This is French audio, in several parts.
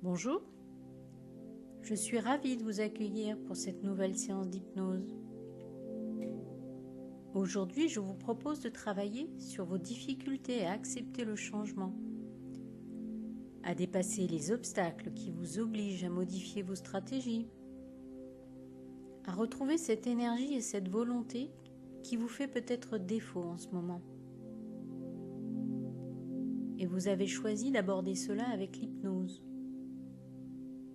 Bonjour, je suis ravie de vous accueillir pour cette nouvelle séance d'hypnose. Aujourd'hui, je vous propose de travailler sur vos difficultés à accepter le changement, à dépasser les obstacles qui vous obligent à modifier vos stratégies, à retrouver cette énergie et cette volonté qui vous fait peut-être défaut en ce moment. Et vous avez choisi d'aborder cela avec l'hypnose.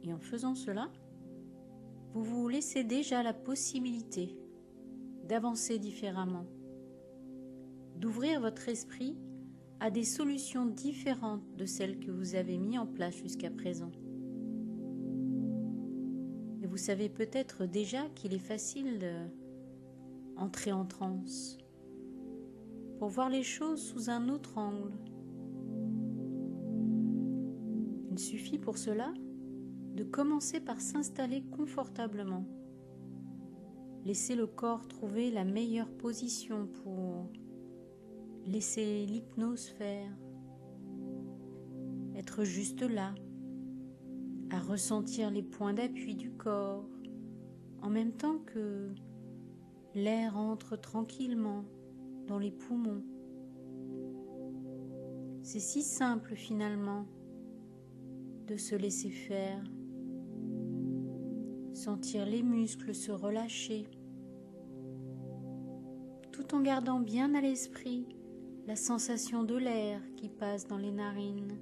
Et en faisant cela, vous vous laissez déjà la possibilité d'avancer différemment, d'ouvrir votre esprit à des solutions différentes de celles que vous avez mises en place jusqu'à présent. Et vous savez peut-être déjà qu'il est facile d'entrer en transe pour voir les choses sous un autre angle. Il suffit pour cela de commencer par s'installer confortablement. Laissez le corps trouver la meilleure position pour laisser l'hypnose faire. Être juste là, à ressentir les points d'appui du corps, en même temps que l'air entre tranquillement dans les poumons. C'est si simple finalement de se laisser faire. Sentir les muscles se relâcher, tout en gardant bien à l'esprit la sensation de l'air qui passe dans les narines,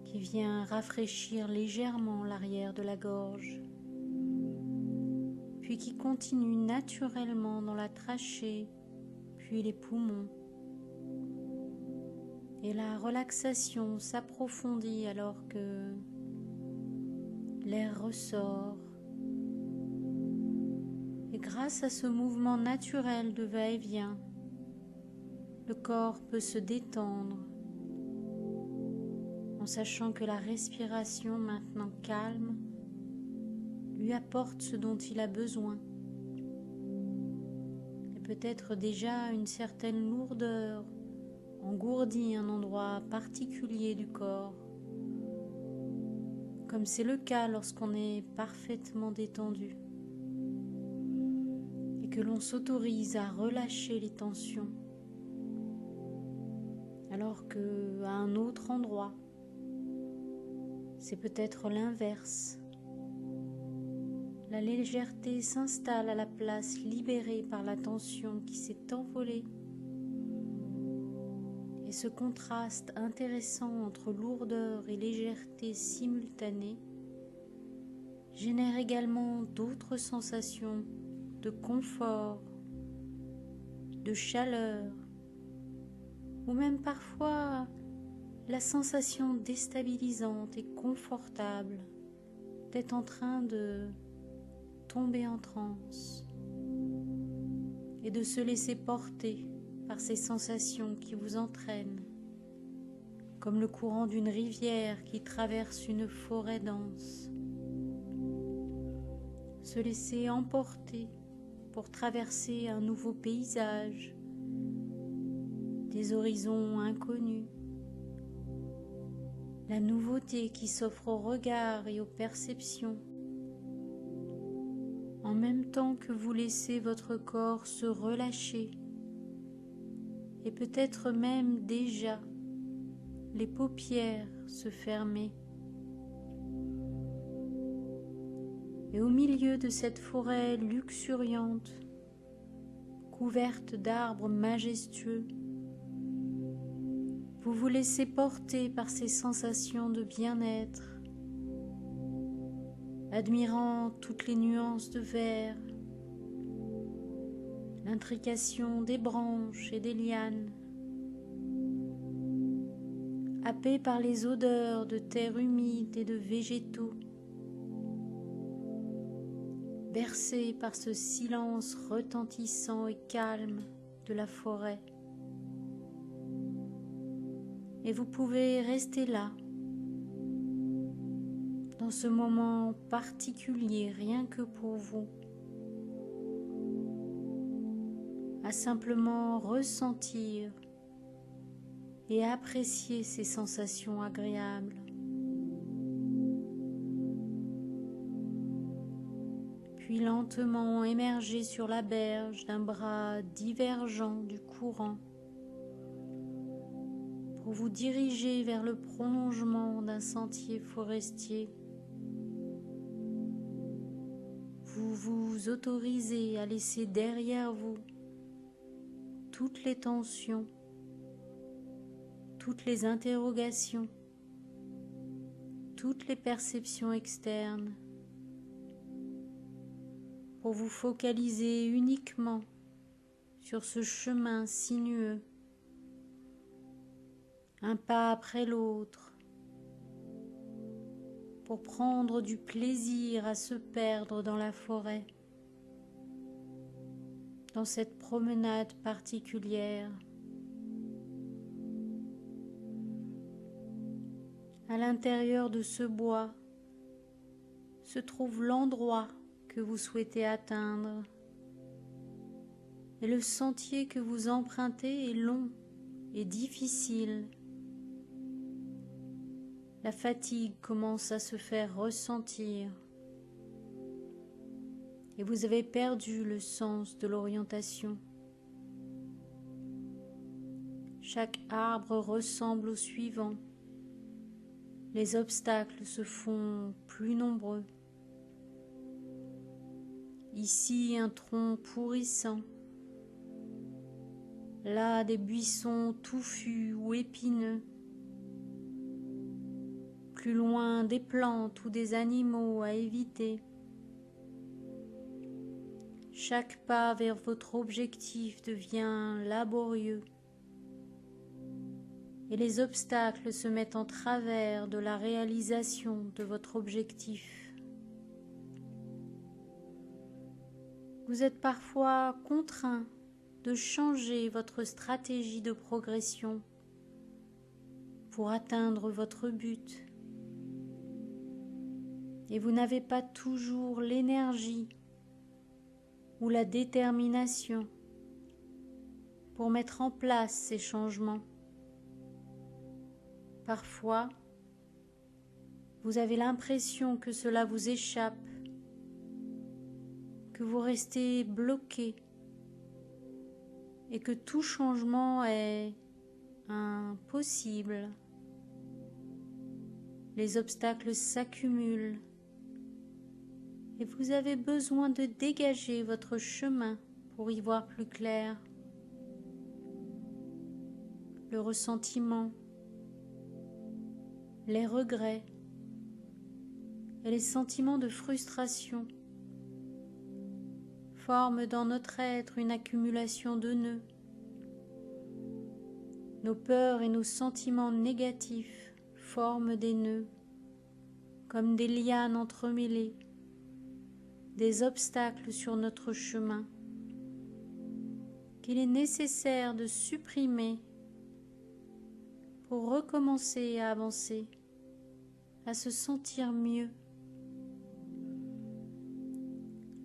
qui vient rafraîchir légèrement l'arrière de la gorge, puis qui continue naturellement dans la trachée, puis les poumons. Et la relaxation s'approfondit alors que l'air ressort. Et grâce à ce mouvement naturel de va-et-vient, le corps peut se détendre en sachant que la respiration maintenant calme lui apporte ce dont il a besoin. Et peut-être déjà une certaine lourdeur engourdit un endroit particulier du corps, comme c'est le cas lorsqu'on est parfaitement détendu et que l'on s'autorise à relâcher les tensions, alors qu'à un autre endroit, c'est peut-être l'inverse. La légèreté s'installe à la place libérée par la tension qui s'est envolée. Et ce contraste intéressant entre lourdeur et légèreté simultanée génère également d'autres sensations de confort, de chaleur, ou même parfois la sensation déstabilisante et confortable d'être en train de tomber en transe et de se laisser porter par ces sensations qui vous entraînent, comme le courant d'une rivière qui traverse une forêt dense. Se laisser emporter pour traverser un nouveau paysage, des horizons inconnus, la nouveauté qui s'offre aux regards et aux perceptions, en même temps que vous laissez votre corps se relâcher et peut-être même déjà les paupières se fermer. Et au milieu de cette forêt luxuriante, couverte d'arbres majestueux, vous vous laissez porter par ces sensations de bien-être, admirant toutes les nuances de vert, l'intrication des branches et des lianes, happé par les odeurs de terre humide et de végétaux, bercé par ce silence retentissant et calme de la forêt. Et vous pouvez rester là, dans ce moment particulier rien que pour vous, à simplement ressentir et apprécier ces sensations agréables. puis lentement émerger sur la berge d'un bras divergent du courant pour vous diriger vers le prolongement d'un sentier forestier. Vous vous autorisez à laisser derrière vous toutes les tensions, toutes les interrogations, toutes les perceptions externes, pour vous focaliser uniquement sur ce chemin sinueux, un pas après l'autre, pour prendre du plaisir à se perdre dans la forêt, dans cette promenade particulière. À l'intérieur de ce bois se trouve l'endroit que vous souhaitez atteindre, et le sentier que vous empruntez est long et difficile. La fatigue commence à se faire ressentir et vous avez perdu le sens de l'orientation. Chaque arbre ressemble au suivant. Les obstacles se font plus nombreux. Ici, un tronc pourrissant. Là, des buissons touffus ou épineux. Plus loin, des plantes ou des animaux à éviter. Chaque pas vers votre objectif devient laborieux et les obstacles se mettent en travers de la réalisation de votre objectif. Vous êtes parfois contraint de changer votre stratégie de progression pour atteindre votre but. Et vous n'avez pas toujours l'énergie ou la détermination pour mettre en place ces changements. Parfois, vous avez l'impression que cela vous échappe, que vous restez bloqué et que tout changement est impossible. Les obstacles s'accumulent et vous avez besoin de dégager votre chemin pour y voir plus clair. Le ressentiment, les regrets et les sentiments de frustration forment dans notre être une accumulation de nœuds. Nos peurs et nos sentiments négatifs forment des nœuds, comme des lianes entremêlées, des obstacles sur notre chemin, qu'il est nécessaire de supprimer pour recommencer à avancer, à se sentir mieux.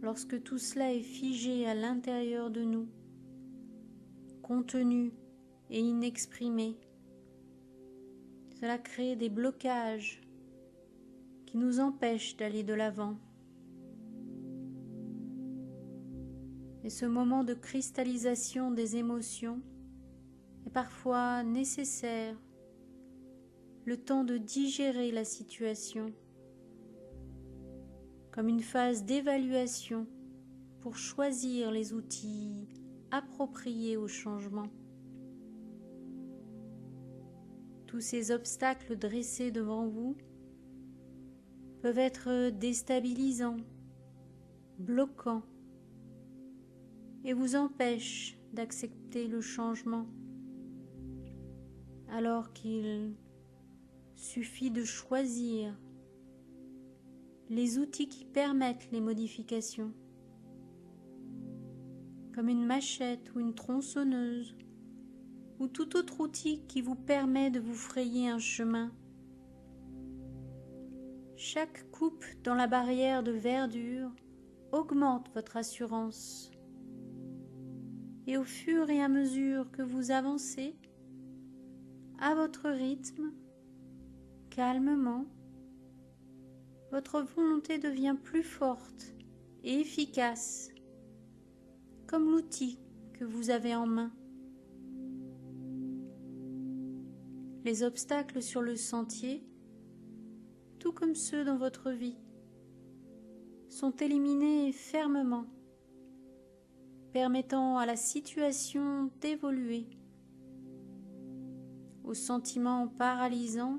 Lorsque tout cela est figé à l'intérieur de nous, contenu et inexprimé, cela crée des blocages qui nous empêchent d'aller de l'avant. Et ce moment de cristallisation des émotions est parfois nécessaire, le temps de digérer la situation, comme une phase d'évaluation pour choisir les outils appropriés au changement. Tous ces obstacles dressés devant vous peuvent être déstabilisants, bloquants, et vous empêchent d'accepter le changement, alors qu'il suffit de choisir les outils qui permettent les modifications, comme une machette ou une tronçonneuse, ou tout autre outil qui vous permet de vous frayer un chemin. Chaque coupe dans la barrière de verdure augmente votre assurance. Et au fur et à mesure que vous avancez, à votre rythme, calmement, votre volonté devient plus forte et efficace, comme l'outil que vous avez en main. Les obstacles sur le sentier, tout comme ceux dans votre vie, sont éliminés fermement, permettant à la situation d'évoluer, au sentiment paralysant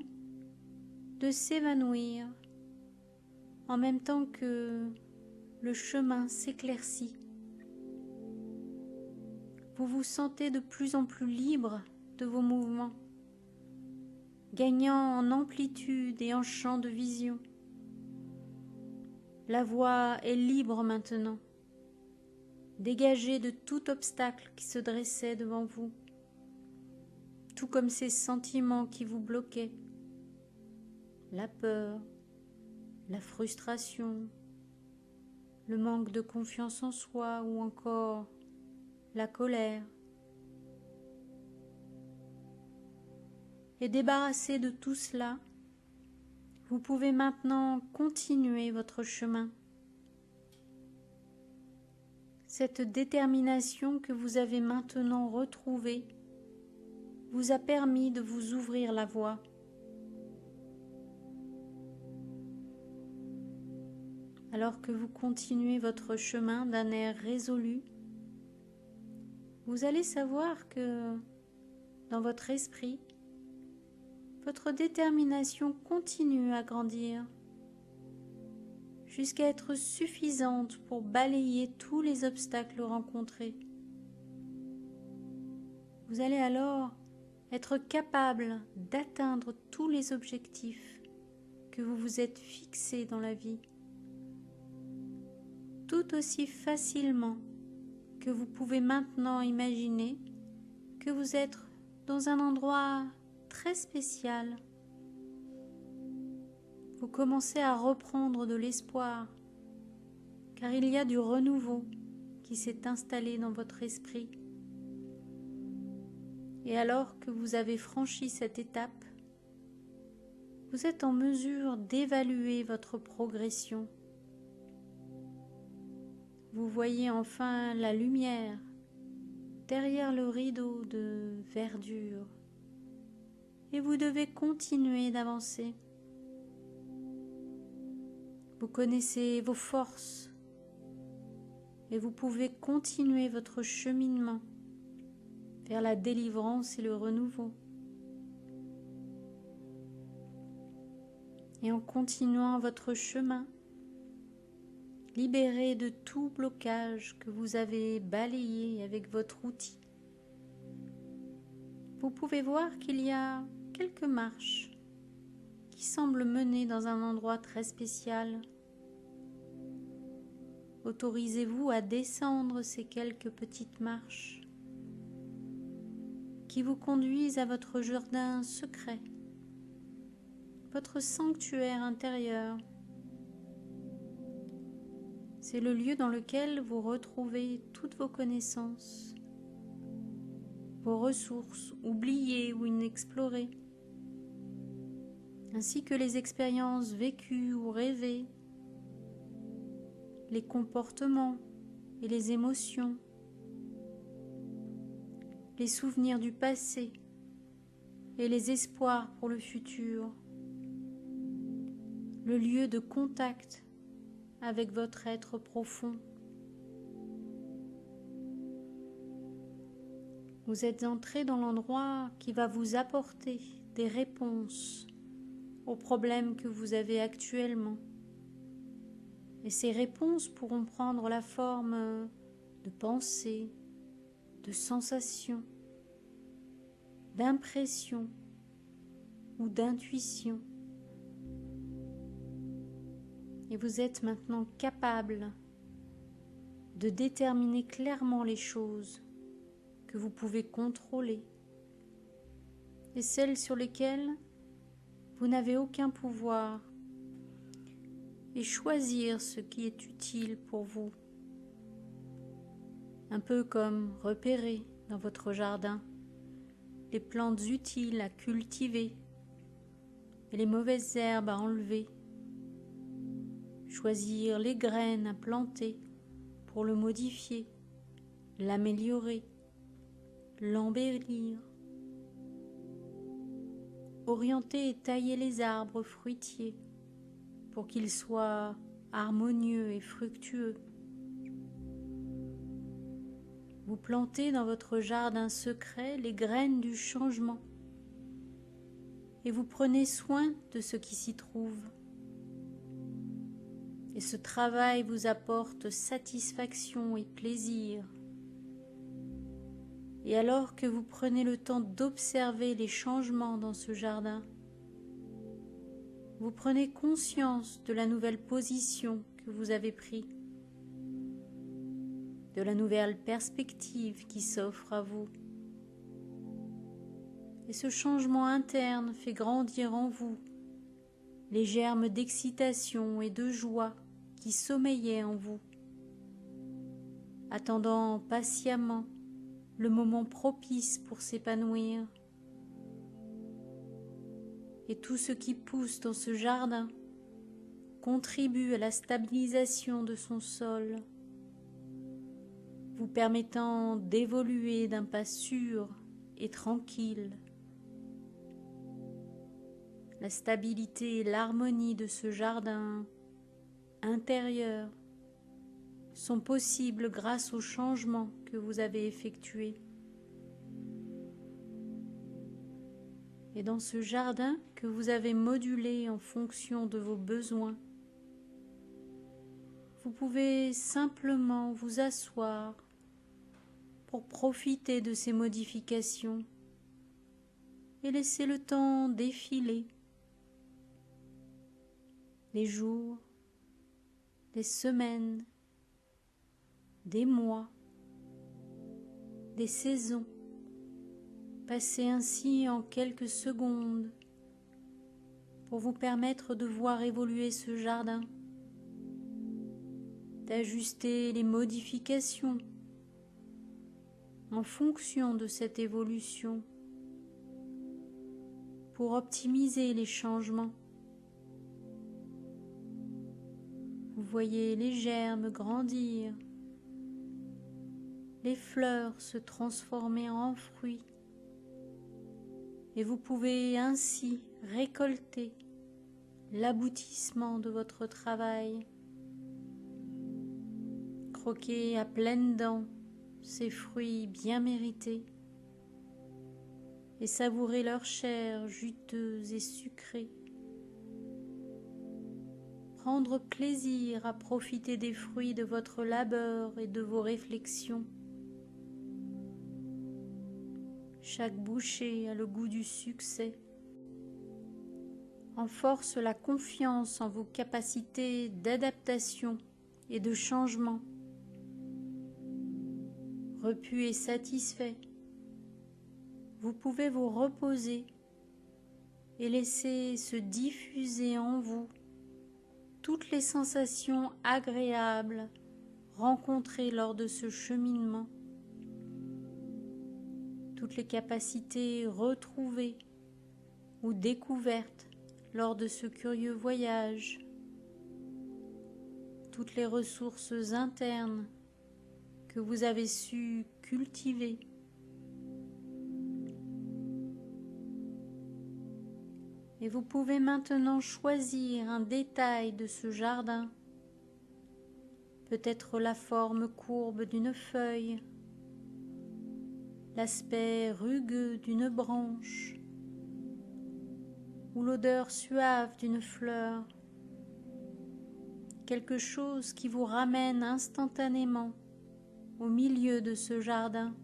de s'évanouir en même temps que le chemin s'éclaircit. Vous vous sentez de plus en plus libre de vos mouvements, gagnant en amplitude et en champ de vision. La voie est libre maintenant, dégagée de tout obstacle qui se dressait devant vous, tout comme ces sentiments qui vous bloquaient, la peur, la frustration, le manque de confiance en soi ou encore la colère. Et débarrassé de tout cela, vous pouvez maintenant continuer votre chemin. Cette détermination que vous avez maintenant retrouvée vous a permis de vous ouvrir la voie. Alors que vous continuez votre chemin d'un air résolu, vous allez savoir que dans votre esprit, votre détermination continue à grandir jusqu'à être suffisante pour balayer tous les obstacles rencontrés. Vous allez alors être capable d'atteindre tous les objectifs que vous vous êtes fixés dans la vie, tout aussi facilement que vous pouvez maintenant imaginer que vous êtes dans un endroit très spécial. Vous commencez à reprendre de l'espoir, car il y a du renouveau qui s'est installé dans votre esprit. Et alors que vous avez franchi cette étape, vous êtes en mesure d'évaluer votre progression. Vous voyez enfin la lumière derrière le rideau de verdure et vous devez continuer d'avancer. Vous connaissez vos forces et vous pouvez continuer votre cheminement vers la délivrance et le renouveau. Et en continuant votre chemin, libéré de tout blocage que vous avez balayé avec votre outil, vous pouvez voir qu'il y a quelques marches qui semblent mener dans un endroit très spécial. Autorisez-vous à descendre ces quelques petites marches qui vous conduisent à votre jardin secret, votre sanctuaire intérieur. C'est le lieu dans lequel vous retrouvez toutes vos connaissances, vos ressources oubliées ou inexplorées, ainsi que les expériences vécues ou rêvées, les comportements et les émotions, les souvenirs du passé et les espoirs pour le futur, le lieu de contact avec votre être profond. Vous êtes entré dans l'endroit qui va vous apporter des réponses aux problèmes que vous avez actuellement. Et ces réponses pourront prendre la forme de pensées, de sensations, d'impressions ou d'intuitions. Et vous êtes maintenant capable de déterminer clairement les choses que vous pouvez contrôler et celles sur lesquelles vous n'avez aucun pouvoir, et choisir ce qui est utile pour vous. Un peu comme repérer dans votre jardin les plantes utiles à cultiver et les mauvaises herbes à enlever. choisir les graines à planter pour le modifier, l'améliorer, l'embellir. Orienter et tailler les arbres fruitiers pour qu'ils soient harmonieux et fructueux. Vous plantez dans votre jardin secret les graines du changement et vous prenez soin de ce qui s'y trouve. Et ce travail vous apporte satisfaction et plaisir. Et alors que vous prenez le temps d'observer les changements dans ce jardin, vous prenez conscience de la nouvelle position que vous avez prise, de la nouvelle perspective qui s'offre à vous. Et ce changement interne fait grandir en vous les germes d'excitation et de joie qui sommeillaient en vous, attendant patiemment le moment propice pour s'épanouir. Et tout ce qui pousse dans ce jardin contribue à la stabilisation de son sol, vous permettant d'évoluer d'un pas sûr et tranquille. La stabilité et l'harmonie de ce jardin intérieur sont possibles grâce aux changements que vous avez effectués. Et dans ce jardin que vous avez modulé en fonction de vos besoins, vous pouvez simplement vous asseoir pour profiter de ces modifications et laisser le temps défiler. Les jours, les semaines, des mois, des saisons, passez ainsi en quelques secondes pour vous permettre de voir évoluer ce jardin, d'ajuster les modifications en fonction de cette évolution pour optimiser les changements. Vous voyez les germes grandir, les fleurs se transformer en fruits, et vous pouvez ainsi récolter l'aboutissement de votre travail. Croquer à pleines dents ces fruits bien mérités et savourer leur chair juteuse et sucrée. Prendre plaisir à profiter des fruits de votre labeur et de vos réflexions. Chaque bouchée a le goût du succès. Renforce la confiance en vos capacités d'adaptation et de changement. Repu et satisfait, vous pouvez vous reposer et laisser se diffuser en vous toutes les sensations agréables rencontrées lors de ce cheminement, toutes les capacités retrouvées ou découvertes lors de ce curieux voyage, toutes les ressources internes que vous avez su cultiver. Et vous pouvez maintenant choisir un détail de ce jardin, peut-être la forme courbe d'une feuille, l'aspect rugueux d'une branche, ou l'odeur suave d'une fleur, quelque chose qui vous ramène instantanément au milieu de ce jardin,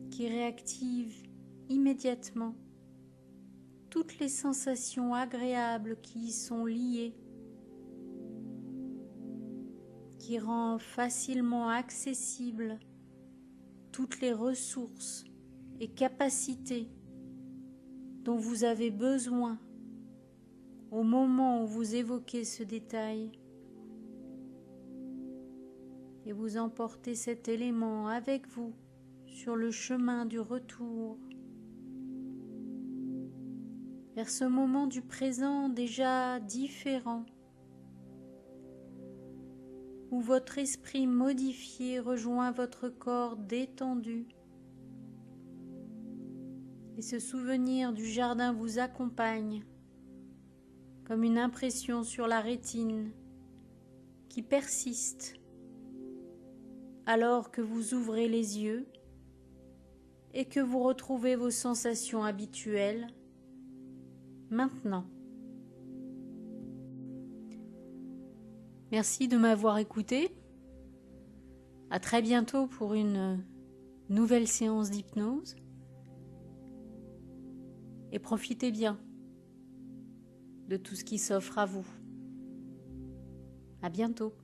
qui réactive immédiatement toutes les sensations agréables qui y sont liées, qui rend facilement accessible toutes les ressources et capacités dont vous avez besoin au moment où vous évoquez ce détail. Et vous emportez cet élément avec vous sur le chemin du retour, vers ce moment du présent déjà différent votre esprit modifié rejoint votre corps détendu. Et ce souvenir du jardin vous accompagne comme une impression sur la rétine qui persiste alors que vous ouvrez les yeux et que vous retrouvez vos sensations habituelles maintenant. Merci de m'avoir écouté. À très bientôt pour une nouvelle séance d'hypnose. Et profitez bien de tout ce qui s'offre à vous. À bientôt.